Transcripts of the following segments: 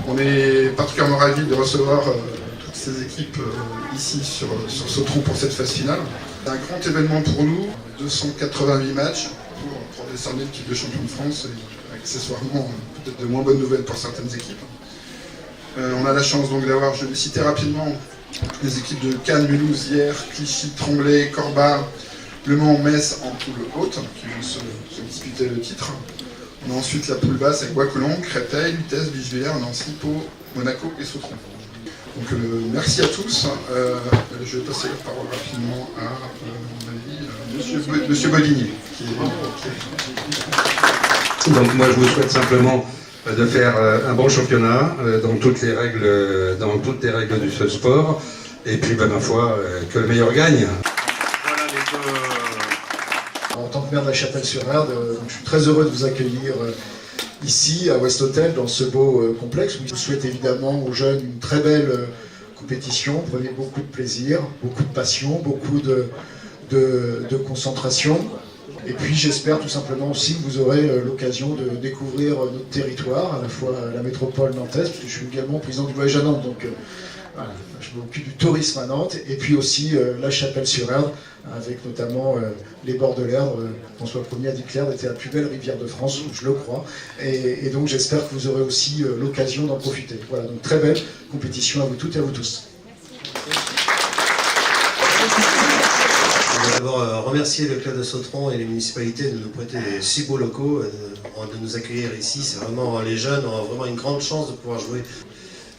On est particulièrement ravis de recevoir toutes ces équipes ici sur Sautron pour cette phase finale. C'est un grand événement pour nous, 288 matchs pour décerner le titre de champion de France et accessoirement peut-être de moins bonnes nouvelles pour certaines équipes. On a la chance donc d'avoir, je vais citer rapidement, les équipes de Cannes, Mulhouse, Hyères, Clichy, Tremblay, Corba, Le Mans, Metz en poule haute, qui vont se disputer le titre. On a ensuite la poule basse avec Bois-Colombes, Créteil, Vitesse, Bichevillers, Nancy, Pau, Monaco et Sautron. Donc merci à tous. Je vais passer la parole rapidement à mon ami, Monsieur Bodinier. Donc moi je vous souhaite simplement de faire un bon championnat dans toutes les règles de ce sport. Et puis ma foi, que le meilleur gagne. En tant que maire de la Chapelle-sur-Erdre, je suis très heureux de vous accueillir ici à West Hotel dans ce beau complexe. Je vous souhaite évidemment aux jeunes une très belle compétition. Prenez beaucoup de plaisir, beaucoup de passion, beaucoup de concentration. Et puis j'espère tout simplement aussi que vous aurez l'occasion de découvrir notre territoire, à la fois la métropole nantaise, parce que je suis également président du voyage à Nantes, donc voilà, je m'occupe du tourisme à Nantes, et puis aussi la Chapelle-sur-Erdre, avec notamment les bords de l'Erdre. François Ier a dit que l'Erdre était la plus belle rivière de France, je le crois, et donc j'espère que vous aurez aussi l'occasion d'en profiter. Voilà, donc très belle compétition à vous toutes et à vous tous. Je voudrais d'abord remercier le club de Sautron et les municipalités de nous prêter des si beaux locaux, de nous accueillir ici. C'est vraiment, les jeunes ont vraiment une grande chance de pouvoir jouer.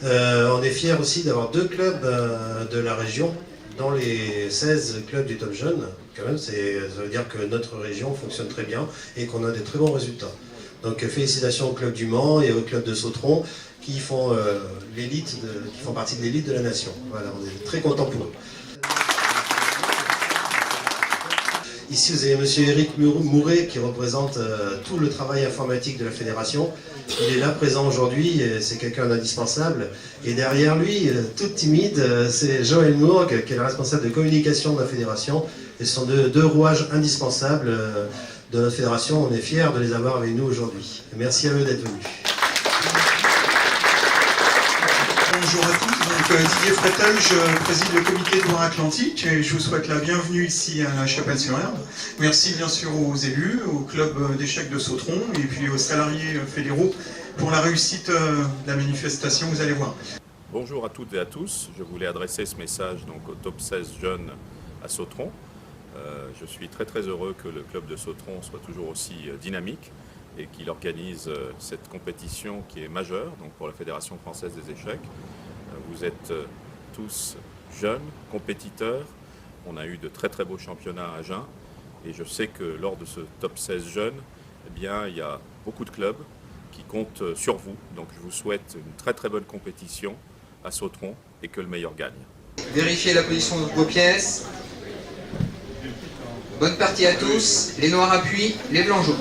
On est fiers aussi d'avoir 2 clubs de la région dans les 16 clubs du top jeune. Quand même, ça veut dire que notre région fonctionne très bien et qu'on a des très bons résultats. Donc félicitations au club du Mans et au club de Sautron qui font qui font partie de l'élite de la nation. Voilà, on est très contents pour eux. Ici, vous avez M. Éric Mouret qui représente tout le travail informatique de la fédération. Il est là présent aujourd'hui, c'est quelqu'un d'indispensable. Et derrière lui, toute timide, c'est Joël Mourgue qui est le responsable de communication de la fédération. Et ce sont deux rouages indispensables de notre fédération. On est fiers de les avoir avec nous aujourd'hui. Merci à eux d'être venus. Bonjour à tous, donc Didier Fretel, je préside le comité de Loire-Atlantique et je vous souhaite la bienvenue ici à la Chapelle-sur-Erdre. Merci bien sûr aux élus, au club d'échecs de Sautron et puis aux salariés fédéraux pour la réussite de la manifestation, vous allez voir. Bonjour à toutes et à tous, je voulais adresser ce message donc au top 16 jeunes à Sautron. Je suis très heureux que le club de Sautron soit toujours aussi dynamique et qu'il organise cette compétition qui est majeure donc pour la Fédération française des échecs. Vous êtes tous jeunes, compétiteurs. On a eu de très beaux championnats à Agen et je sais que lors de ce top 16 jeunes, eh bien, il y a beaucoup de clubs qui comptent sur vous. Donc je vous souhaite une très bonne compétition à Sautron et que le meilleur gagne. Vérifiez la position de vos pièces. Bonne partie à tous. Les noirs appuient, les blancs jouent.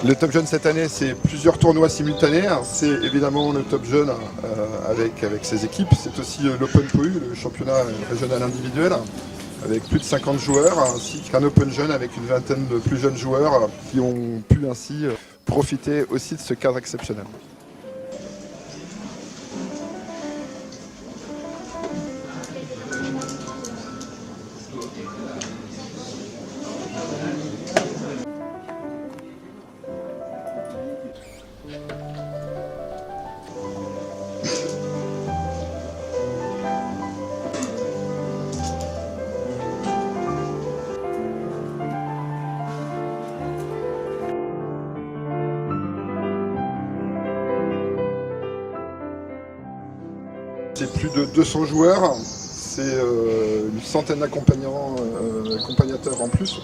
Le Top Jeune cette année, c'est plusieurs tournois simultanés. C'est évidemment le Top Jeune avec ses équipes. C'est aussi l'Open POU, le championnat régional individuel, avec plus de 50 joueurs, ainsi qu'un Open Jeune avec une vingtaine de plus jeunes joueurs qui ont pu ainsi profiter aussi de ce cadre exceptionnel. C'est plus de 200 joueurs, c'est une centaine d'accompagnateurs en plus.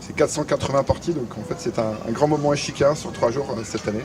C'est 480 parties, donc en fait c'est un grand moment échiquier sur 3 jours cette année.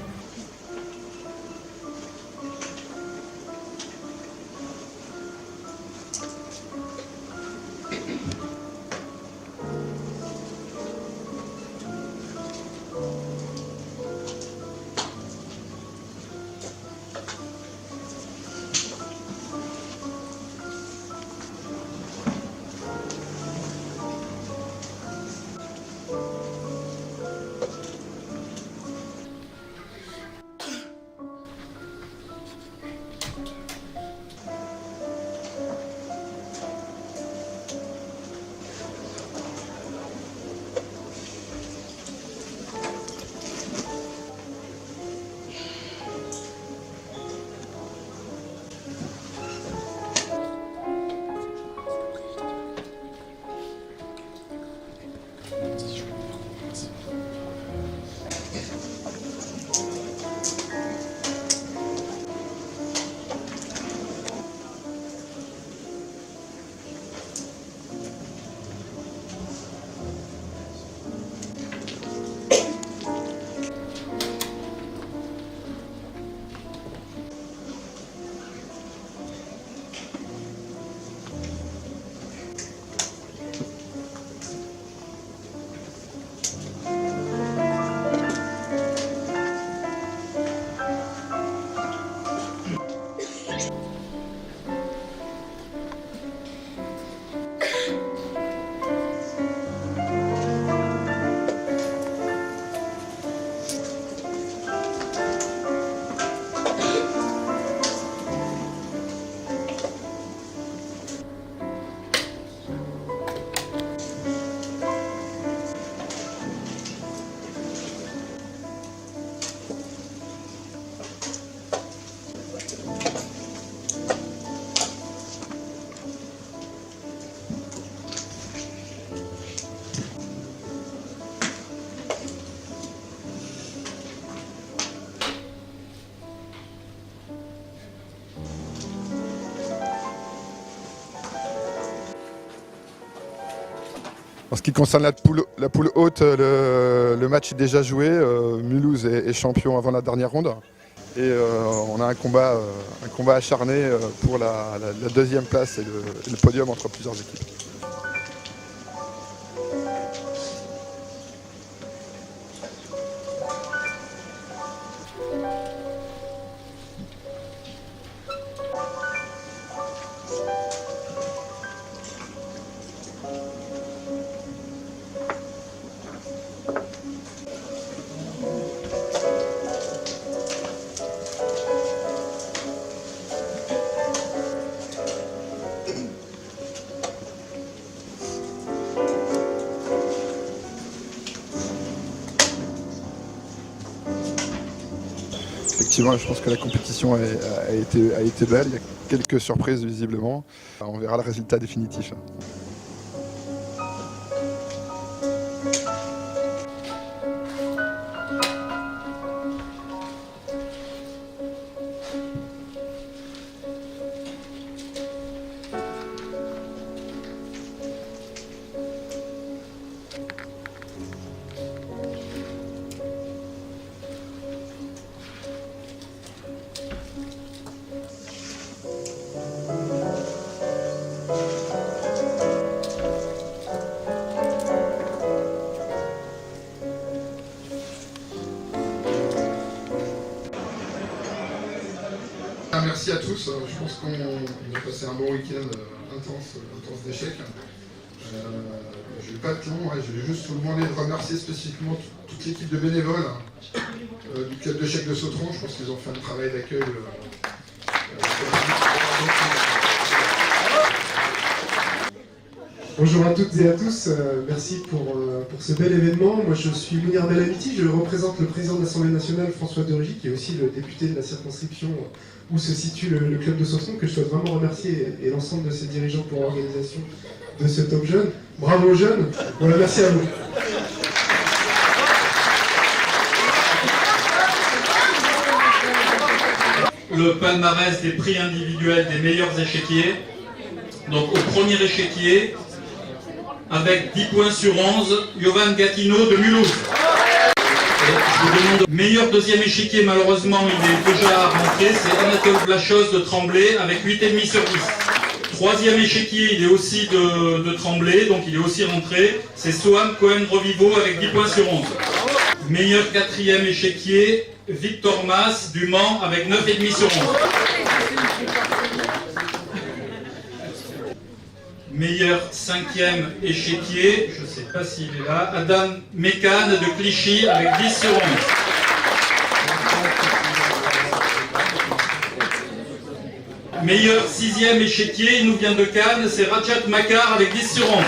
En ce qui concerne la poule haute, le match est déjà joué. Mulhouse est champion avant la dernière ronde. Et on a un combat acharné pour la deuxième place et le podium entre plusieurs équipes. Effectivement, je pense que la compétition a été belle. Il y a quelques surprises visiblement. On verra le résultat définitif. merci à tous. Je pense qu'on va passer un bon week-end intense d'échecs. Je vais pas être long, je vais juste vous demander de remercier spécifiquement toute l'équipe de bénévoles du club d'échecs de Sautron. Je pense qu'ils ont fait un travail d'accueil. Bonjour à toutes et à tous, merci pour ce bel événement. Moi je suis Mounir Belamiti, je représente le président de l'Assemblée nationale François de Rugy, qui est aussi le député de la circonscription où se situe le club de Sautron, que je souhaite vraiment remercier, et l'ensemble de ses dirigeants pour l'organisation de ce Top Jeune. Bravo aux jeunes, voilà, merci à vous. Le palmarès des prix individuels des meilleurs échiquiers. Donc au premier échiquier, avec 10 points sur 11, Jovan Gatineau de Mulhouse. Et je vous demande, meilleur deuxième échiquier, malheureusement il est déjà rentré, c'est Anatole Blachos de Tremblay avec 8,5 sur 10. Troisième échiquier, il est aussi de Tremblay, donc il est aussi rentré, c'est Soham Cohen-Revivo avec 10 points sur 11. Meilleur quatrième échiquier, Victor Mas du Mans avec 9,5 sur 11. Meilleur cinquième échiquier, je ne sais pas s'il est là, Adam Mécan de Clichy avec 10 sur 11. Meilleur sixième échiquier, il nous vient de Cannes, c'est Rajat Makar avec 10 sur 11.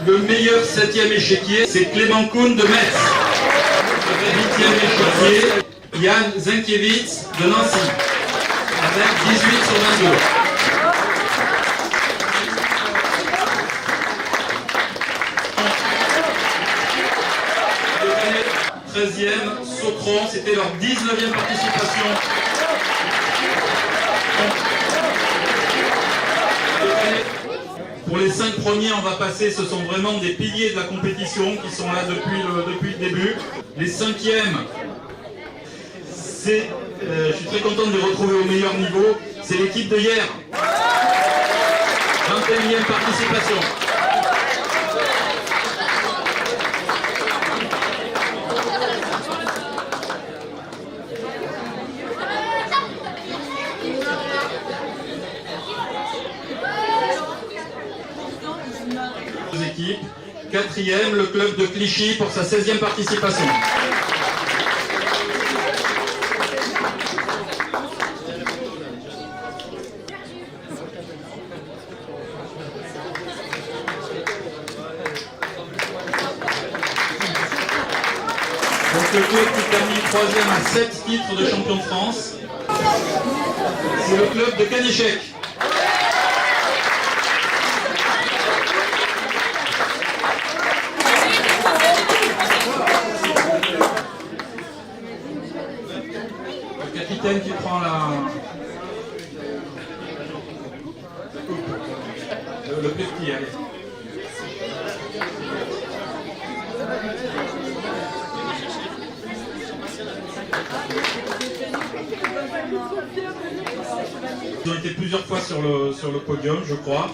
Le meilleur septième échiquier, c'est Clément Kuhn de Metz. Le 8e échiquier, Yann Zenkiewicz de Nancy, avec 18 sur 22. Le 13e, Sautron, c'était leur 19e participation. Pour les 5 premiers, on va passer, ce sont vraiment des piliers de la compétition qui sont là depuis le début. Les 5e, c'est, je suis très content de les retrouver au meilleur niveau, c'est l'équipe de hier. 21e participation. Équipes. 4e, le club de Clichy pour sa 16e participation. Donc le club qui termine 3e à 7 titres de champion de France, c'est le club de Canéchec. Qui prend le petit, allez. Ils ont été plusieurs fois sur le podium, je crois.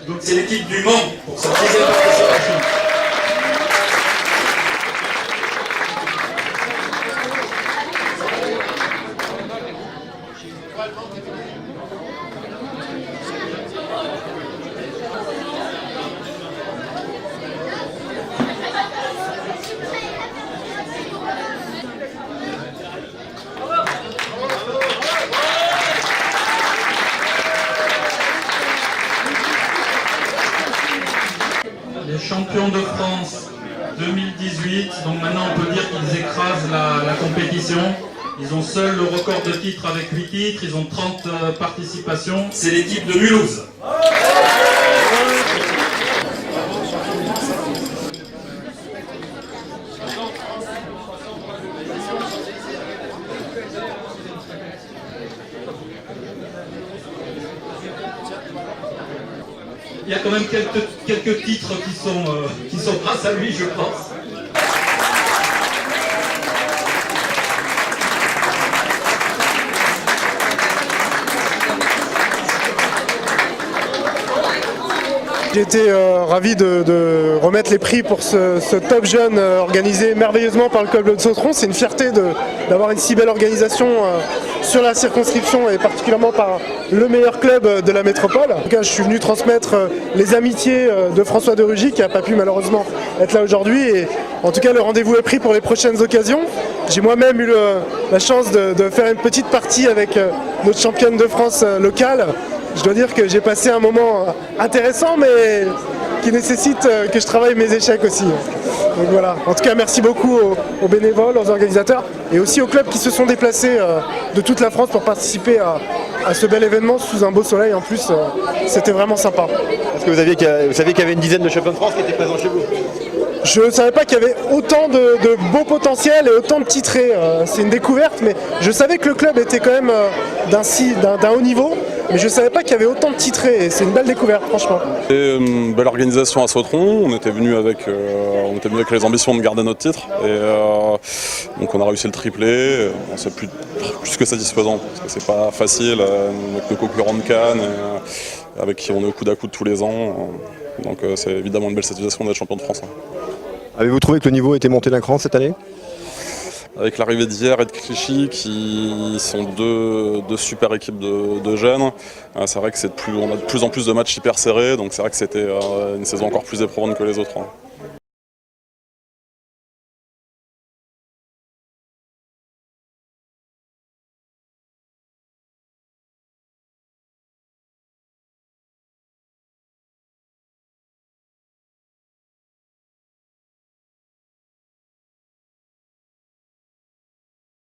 Donc c'est l'équipe du Mans pour sa 10e participation. Les champions de France 2018, donc maintenant on peut dire qu'ils écrasent la compétition. Ils ont seuls le record de titres avec 8 titres, ils ont 30 participations. C'est l'équipe de Mulhouse. Il y a quand même quelques titres qui sont grâce à lui, je pense. J'ai été ravi de remettre les prix pour ce top jeune organisé merveilleusement par le club de Sautron. C'est une fierté d'avoir une si belle organisation sur la circonscription et particulièrement par le meilleur club de la métropole. En tout cas, je suis venu transmettre les amitiés de François de Rugy qui n'a pas pu malheureusement être là aujourd'hui. Et en tout cas, le rendez-vous est pris pour les prochaines occasions. J'ai moi-même eu la chance de faire une petite partie avec notre championne de France locale. Je dois dire que j'ai passé un moment intéressant, mais qui nécessite que je travaille mes échecs aussi. Donc voilà. En tout cas, merci beaucoup aux bénévoles, aux organisateurs et aussi aux clubs qui se sont déplacés de toute la France pour participer à ce bel événement sous un beau soleil. En plus, c'était vraiment sympa. Est-ce que vous saviez qu'il y avait une dizaine de champions de France qui étaient présents chez vous? Je ne savais pas qu'il y avait autant de beaux potentiels et autant de titrés. C'est une découverte, mais je savais que le club était quand même d'un haut niveau. Mais je ne savais pas qu'il y avait autant de titrés et c'est une belle découverte, franchement. Et une belle organisation à Sautron, on était venu avec les ambitions de garder notre titre. Et donc on a réussi le triplé, c'est plus que satisfaisant, parce que c'est pas facile avec nos concurrents de Cannes, avec qui on est au coude à coude tous les ans. Donc c'est évidemment une belle satisfaction d'être champion de France. Avez-vous trouvé que le niveau était monté d'un cran cette année? Avec l'arrivée d'Hyères et de Clichy, qui sont deux super équipes de jeunes, c'est vrai que on a de plus en plus de matchs hyper serrés, donc c'est vrai que c'était une saison encore plus éprouvante que les autres.